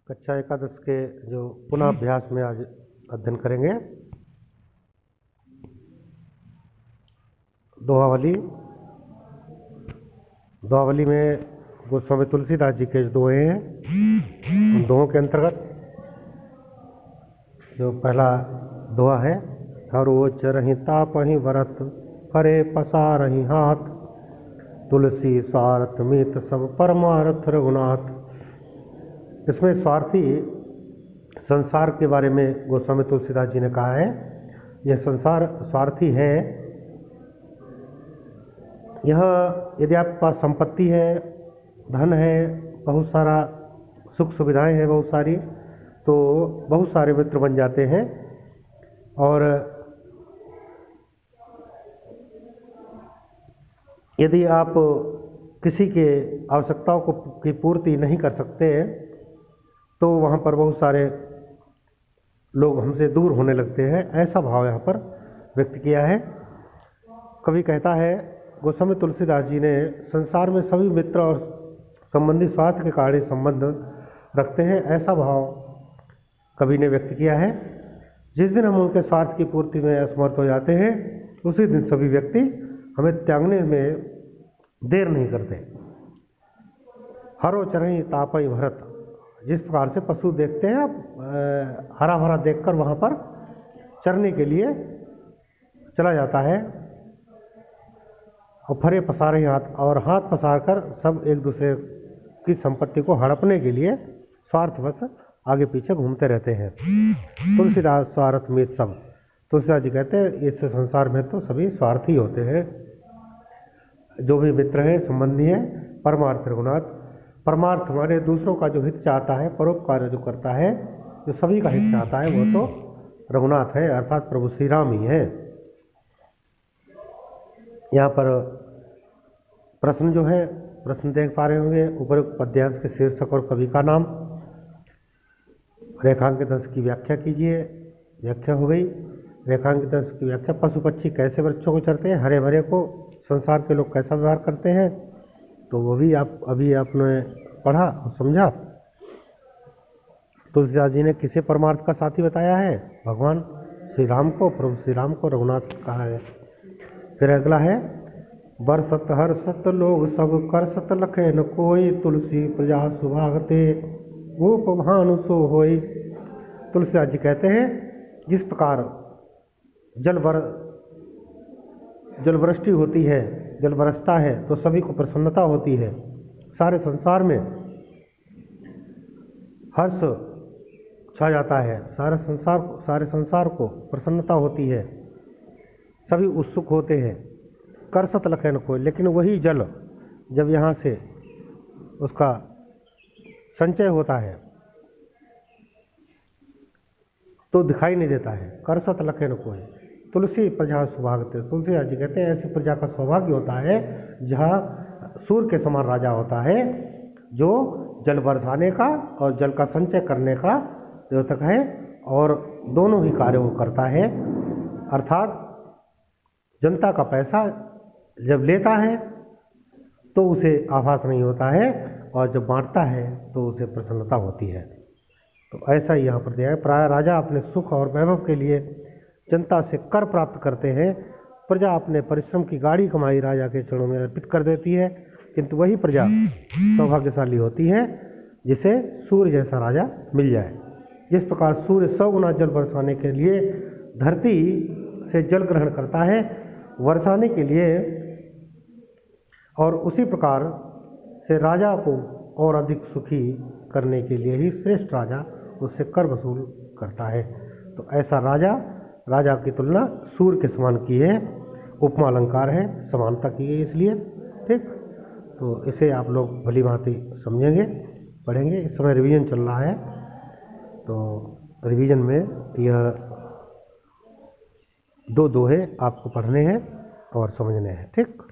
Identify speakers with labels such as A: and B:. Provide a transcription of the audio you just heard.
A: कक्षा एकादश के जो पुनः अभ्यास में आज अध्ययन करेंगे दोहावली। दोहावली में गोस्वामी तुलसीदास जी के जो दोहे हैं उन दोहों के अंतर्गत जो पहला दोहा है, हर वो चरहि तापहि वरत करे पसारहि हाथ, तुलसी स्वार्थ मित सब परमार्थ रघुनाथ। इसमें स्वार्थी संसार के बारे में गोस्वामी तुलसीदास जी ने कहा है, यह संसार स्वार्थी है। यह यदि आपके पास संपत्ति है, धन है, बहुत सारा सुख सुविधाएं हैं बहुत सारी, तो बहुत सारे मित्र बन जाते हैं और यदि आप किसी के आवश्यकताओं की पूर्ति नहीं कर सकते तो वहाँ पर बहुत सारे लोग हमसे दूर होने लगते हैं, ऐसा भाव यहाँ पर व्यक्त किया है। कवि कहता है, गोस्वामी तुलसीदास जी ने संसार में सभी मित्र और संबंधी स्वार्थ के कारण संबंध रखते हैं, ऐसा भाव कवि ने व्यक्त किया है। जिस दिन हम उनके स्वार्थ की पूर्ति में असमर्थ हो जाते हैं उसी दिन सभी व्यक्ति हमें त्यागने में देर नहीं करते। हरो चरहि तापहि भरत, जिस प्रकार से पशु देखते हैं हरा भरा देखकर वहाँ पर चरने के लिए चला जाता है, और फरे पसारे हाथ, और हाथ पसार कर सब एक दूसरे की संपत्ति को हड़पने के लिए स्वार्थवश आगे पीछे घूमते रहते हैं। तुलसीदास स्वार्थ मित सब, तुलसीदास जी कहते हैं इस संसार में तो सभी स्वार्थी होते हैं, जो भी मित्र हैं संबंधी हैं। परमार्थ रघुनाथ, परमार्थ हमारे दूसरों का जो हित चाहता है, परोपकार जो करता है, जो सभी का हित चाहता है, वो तो रघुनाथ है, अर्थात प्रभु श्री राम ही है। यहाँ पर प्रश्न जो है, प्रश्न देख पा रहे होंगे, उपरोक्त पद्यांश के शीर्षक और कवि का नाम। रेखांकित अंश की व्याख्या कीजिए। व्याख्या हो गई। रेखांकित अंश की व्याख्या, पशु पक्षी कैसे वृक्षों को चरते हैं, हरे भरे को संसार के लोग कैसा व्यवहार करते हैं, तो वो भी अभी आपने पढ़ा और समझा। तुलसीदास जी ने किसे परमार्थ का साथी बताया है? भगवान श्री राम को, प्रभु श्री राम को रघुनाथ कहा है। फिर अगला है, बरसत हर्षत लोग सब करसत लखे न कोई, तुलसी प्रजा सुभागते गोप भानु सो होई। तुलसीदास जी कहते हैं, जिस प्रकार जल वृष्टि होती है, जल बरसता है तो सभी को प्रसन्नता होती है, सारे संसार में हर्ष छा जाता है, सारे संसार को प्रसन्नता होती है, सभी उत्सुक होते हैं। करसत लखन को, लेकिन वही जल जब यहाँ से उसका संचय होता है तो दिखाई नहीं देता है। करसत लखन को, तुलसी प्रजा सौभाग्य, तुलसीदास जी कहते हैं ऐसी प्रजा का सौभाग्य होता है जहाँ सूर्य के समान राजा होता है, जो जल बरसाने का और जल का संचय करने का द्योतक है, और दोनों ही कार्यों को करता है। अर्थात जनता का पैसा जब लेता है तो उसे आभास नहीं होता है, और जब बांटता है तो उसे प्रसन्नता होती है। तो ऐसा ही यहाँ पर दिया है। प्राय राजा अपने सुख और वैभव के लिए जनता से कर प्राप्त करते हैं, प्रजा अपने परिश्रम की गाढ़ी कमाई राजा के चरणों में अर्पित कर देती है, किंतु वही प्रजा सौभाग्यशाली होती है जिसे सूर्य जैसा राजा मिल जाए। जिस प्रकार सूर्य 100 गुना जल बरसाने के लिए धरती से जल ग्रहण करता है वर्षाने के लिए, और उसी प्रकार से राजा को और अधिक सुखी करने के लिए ही श्रेष्ठ राजा उससे कर वसूल करता है। तो ऐसा राजा की तुलना सूर्य के समान की है, उपमा अलंकार है, समानता की है इसलिए। ठीक, तो इसे आप लोग भली भांति समझेंगे, पढ़ेंगे। इस समय रिवीजन चल रहा है, तो रिवीजन में यह 2 दोहे आपको पढ़ने हैं और समझने हैं। ठीक।